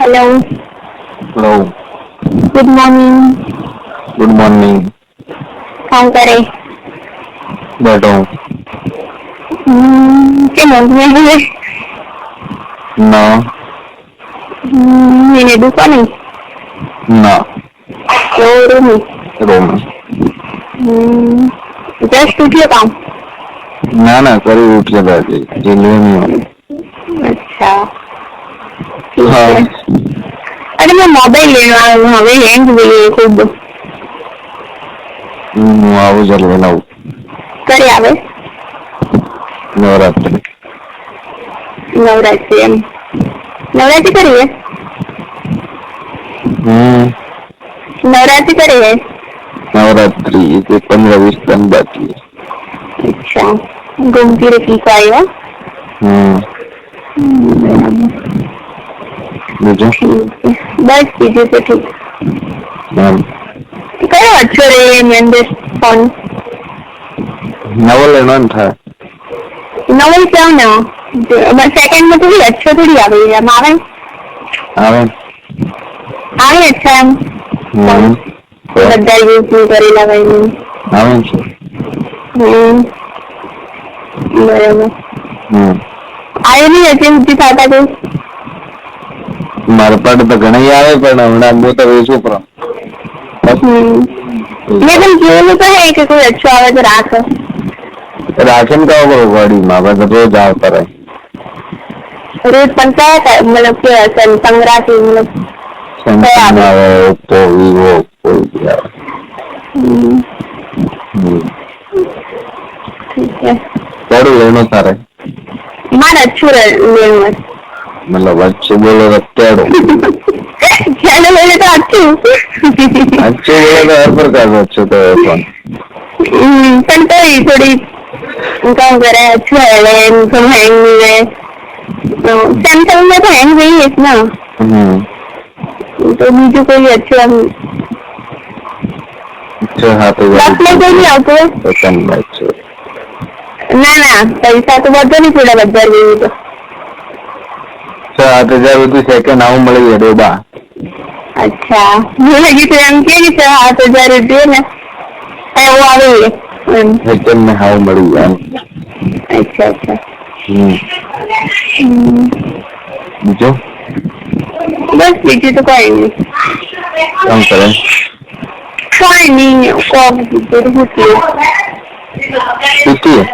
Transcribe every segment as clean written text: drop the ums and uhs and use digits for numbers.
Hello. Hello. Good morning. Good morning. क्या करे? बैठो। क्या मौसम है? ना मैंने दुकान है ना शोरूम है। रूम जस्ट उठिए काम। ना ना करी उठ के बैठे रेलवे में हो। अच्छा ठीक हाँ है। अरे मैं मोबाइल लेना हमें हैंग हुई है खूब। આવું જલ્દી નવું करे आवे નવરાત્રી नवरात्रि एम नवरात्रि करिए। नवरात्रि करिए। નવરાત્રી તે 15-20 दिन बाकी है। अच्छा घूमती रहती को आई हो। બીજું ठीक है बस बीजू तो ठीक। એમ कयो अच्छो रहे मेंबर फोन નવો લેનો ને થાય नवल क्या ना सेकंड में तो भी अच्छो थोड़ी आ गई है मावे આવે आवे अच्छा हम બધા यूज नहीं करेला भाई આવે છે बराबर आए नहीं अच्छे बुद्धि खाता कोई મારા પાડે તો ઘણા આવે પણ હમણાં હું તો વેચું પણ लेकिन जीवन तो है कि कोई अच्छा आवे तो राख राशन का गाड़ी में रोज आवता रहे रोज बनता है मतलब क्या संग्रह की मतलब सैमसंग आवे ओप्पो वीवो कोई भी आवे ठीक है कड़ू लेनो सारे मार अच्छू लेना मतलब अच्छे बोलो रत्तेड़ो चलो बोले तो अच्छू अच्छे बोले तो हर प्रकार से अच्छे तो है फोन पण तो ही थोड़ी काम करे अच्छू है सब हैंग नहीं है सैमसंग में तो हैंग नहीं है इतना तो बीजू कोई अच्छो अच्छे हाथ बस में कोई नहीं आते पसंद अच्छे ना ना पैसा तो बढ़ो नहीं थोड़ा बदल गई तो 7,000 रुपये सेकंड आऊ मળી જાય ડોબા अच्छा मुझे लगी तो एम के 7,000 रुपये ना है वो आ गई है सेकंड में हाउ મળી જાય अच्छा अच्छा जो बस बीजू तो कोई नहीं काम करे कोई नहीं कॉम होती है कितनी है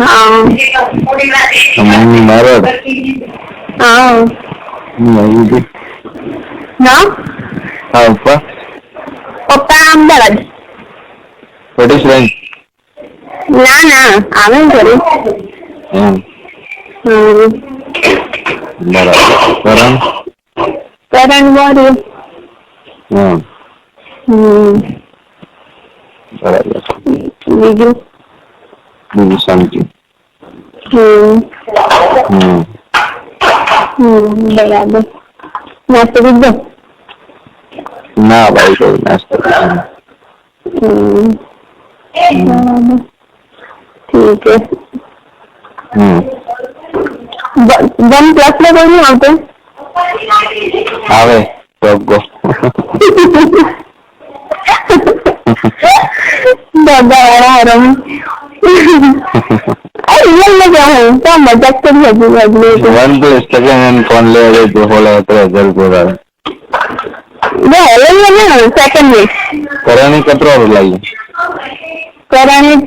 हाँ हमारी मारा हाँ नहीं भी ना हाँ ऊपर पप्पा अहमदाबाद पटेश भाई ना ना आवे घरे बराबर करण करण बोल बराबर बीजू बीजू शांति बराबर नाश्तो कीधो ना भाई कोई नाश्ता ठीक है वन प्लस में कोई नहीं आते आवे सबको दादा वाला हरम रियल में क्या है क्या मजाक तो नहीं अभी अगले one plus second hand phone ले रहे जो होला 13,000 रुपये वो है ना सेकंड में कराने कतरा लाई कराने 40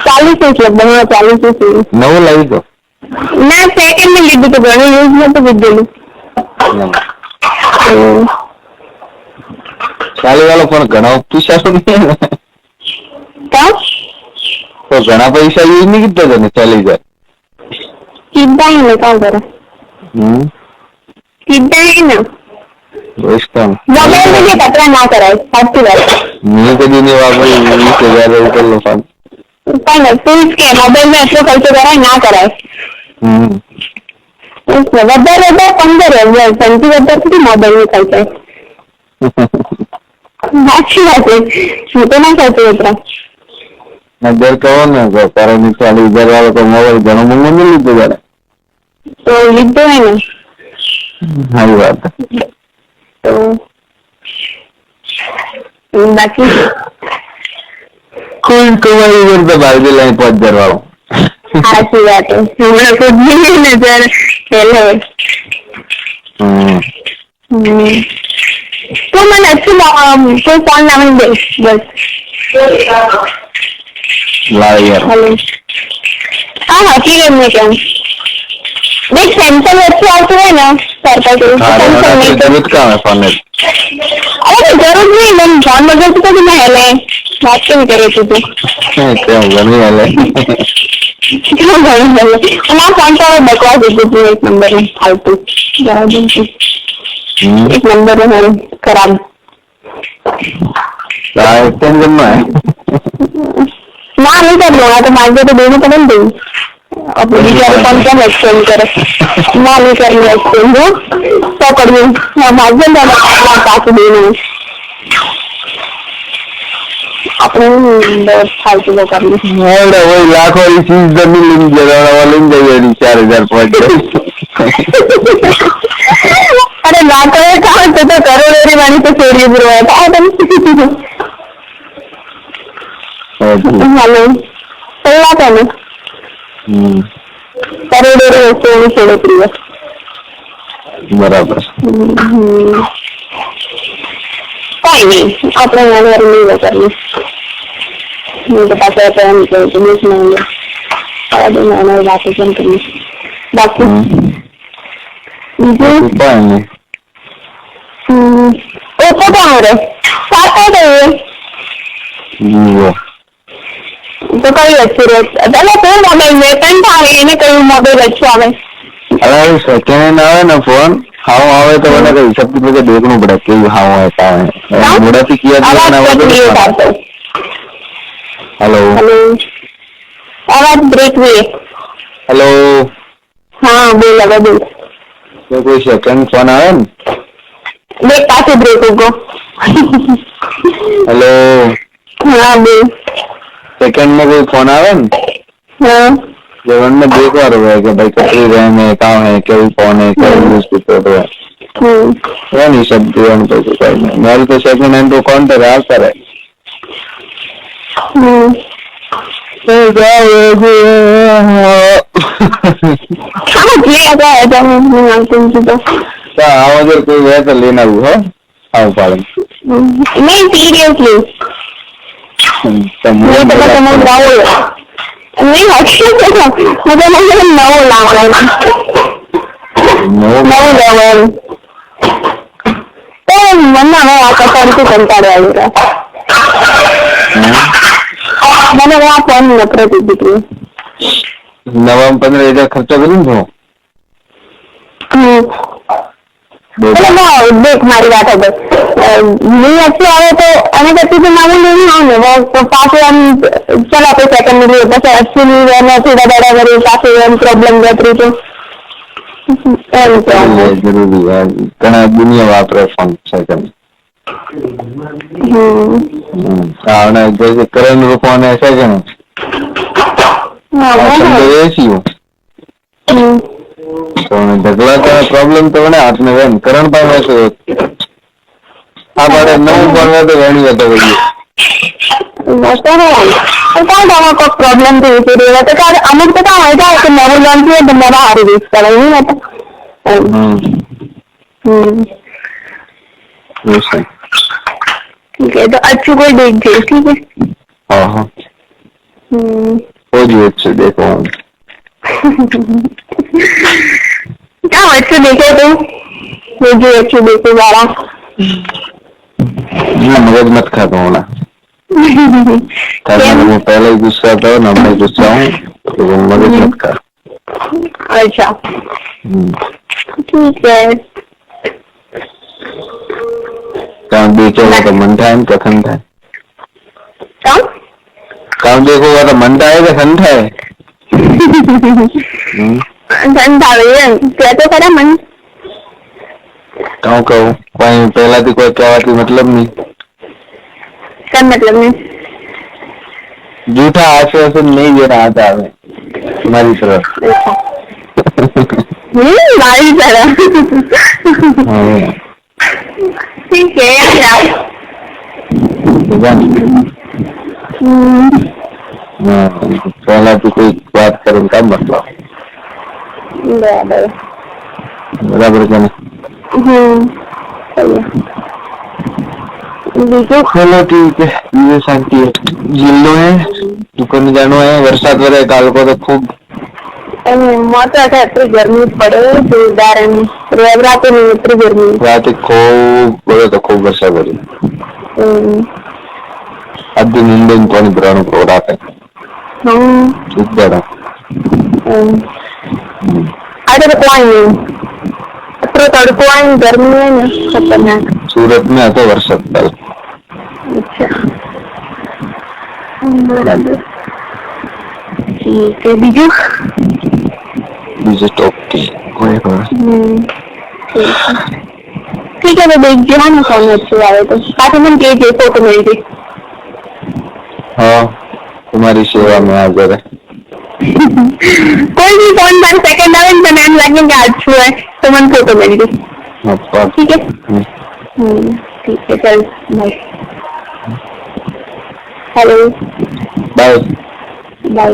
40 लगभग 40 नव लाई तो ना सेकंड में लीधु तो घणो यूज में तो लीधेलू 40 वाला फोन घणा पैसा तो नहीं है क्या तो घणा पैसा यूज नहीं किया था 40,000 चिंता ही नहीं क्या करे चिंता ही ना इसका मोबाइल में ये कतरा ना कराए साची बात मैं कभी नहीं वापरी 20,000 रुपये लो फोन પણ ફીસ કે મોબાઈલ માં એટલો ખર્ચો કરાય ના કરાય વધારે 15,000 સૌથી વધારે સુધી મોબાઈલ નું ખર્ચાય સાચી વાત છે હું તો ના ખર્ચો એટલા નજર કહો ને કે કારણ 40,000 વાળો તો મોબાઈલ ઘણો મોંઘો નહીં લીધો તારે. તો લીધો હે ને. સારી વાત. તો બાકી કોઈ કમાઈ કરતા બારબી લાઈન 5,000 વાળો. સાચી વાત છે. હમણાં ખુદ ની નજર પહેલે. તો મને अच्छी कोई फोन ना दे बस. લાવ યાર. हेलो हाँ हकीकत में क्या देख सैमसंग अच्छी आती है ना सरकार के सैमसंग में तबियत का है फोन में. अरे जरूर नहीं मैं फोन बदल तो मैं हेले बात क्यों करे तू क्या बनी वाले क्यों बनी हेले ना फोन तो बकवास देती थी एक नंबर में फालतू जरा दिन से एक नंबर में खराब एक्सचेंज करना है ना नहीं कर लूंगा तो मांगे तो देने पड़े दे अब बेचारे कौन क्या एक्सचेंज करे ना नहीं करनी एक्सचेंज तो करिए मांगे पास देने अपने फालतू को कर ली वही लाख वाली चीज जमीन लेनी जरा वाली जाइए 4,000 अरे लाख कहा तो करोड़ वाली तो चोरी बुरवा था हेलो सही बात है ना करोड़ वस्तु छोड़ो प्रिय बराबर कहीं नहीं अपने मन वाली नहीं वो करनी मुझे पता है मैंने बातें करनी बाकी ओप्पो क्या हो रहा है साथ है तो कई अच्छी रहे पहले कोई मोबाइल में पेन था इन्हें कई मोबाइल अच्छे आवे अरे सेकंड आवे ना फोन हाउ आवे तो मैंने कही सब मुझे देखना पड़ा कि हाउ आता है मुड़ा से किया था ना हेलो हेलो आवाज ब्रेक हुई है हेलो हाँ बोल लगा बोल तो कोई सेकंड फोन आवे ना देख पासे ब्रेक को हेलो हाँ बोल सेकंड में कोई फोन आवे ना हाँ जब उनमें देखा रहा है कि भाई कतरी रैम है कहाँ है क्या फोन है क्या यूज करते हो वो नहीं सब दिया उनको तो करना मेरे तो सेकंड हैंड तो कौन तो आता है आवाज कोई है तो लेना हुआ हाँ पालन नहीं सीरियसली मुझे तो समझ रहा हूँ नहीं मुझे नौ लावा तो मना मैं आकर से कंटाळ आएगा मैंने वहाँ फोन नफरत थी 15,000 खर्चा करूँ तो देख मारी बात है बस नहीं अच्छी आवे तो अने करती तो मामूल नहीं आने वो पास हम चला पे सेकंड मिली बस अच्छी नहीं रहना थोड़ा बड़ा करी काफी हम प्रॉब्लम रहती तो जरूरी है घना दुनिया वापरे फोन सेकंड जैसे करण फोन है सेकंड ऐसी हो तो ढगला का प्रॉब्लम तो बने हाथ में वेन करण पास वैसे आप अरे नौ फोन में तो वेनी होता है को प्रॉब्लम थी इसीलिए तो क्या अमुक तो क्या होता है कि नवो जानती है तो मेरा हारी बीच कर नहीं रहता ठीक है तो अच्छी कोई देख दे ठीक है हाँ हाँ हो जी अच्छे देखो क्या अच्छी देखे तो मुझे अच्छी देखे वाला मगज मत खाता हूँ ना मैं पहले ही गुस्सा था ना मैं गुस्सा हूँ तो मगज मत खा अच्छा ठीक है काम देखेगा तो मन था कथन था काम देखोगा तो मन था कथन था ધંધા ત્યાં તો ખરા મન કહું પહેલાથી કોઈ કહેવાથી મતલબ નહીં क्या मतलब नहीं झूठा आश्वासन नहीं देना आता हमें तुम्हारी तरफ। हमारी तरह। हाँ, ठीक है यार। पहला तो कोई बात करें का मतलब बराबर बराबर क्या नहीं। सही है। બીજું चलो ठीक है ये शांति है जिल्लो है दुकान जानो है वरसाद वरे काल को तो खूब મત એટલી ગરમી પડે જોરદાર એમ રેવરાતે નહીં એટલી ગરમી रात खूब बोले तो खूब वर्षा पड़ी अद्दी नींद पानी भराने को रात है इतना આજે તો કોઈ નહીં અત્યારે તડકો આવે ગરમી હોય ને ખતરનાક सूरत में હતો વરસાદ કાલ અચ્છા બરાબર ઠીક છે બીજું બીજું ટોપ કોઈ ઠીક છે તો દેખજો હા ને ફોન વચ્ચે આવે તો પાછું મને કહેજે ફોટો મેળવી हाँ तुम्हारी सेवा में हाजिर है कोई भी फोन पर सेकंड आवे तो मैम लगेगा अच्छू है तो मन फोटो मेरी ठीक है ठीक है चल बाय हेलो बाय बाय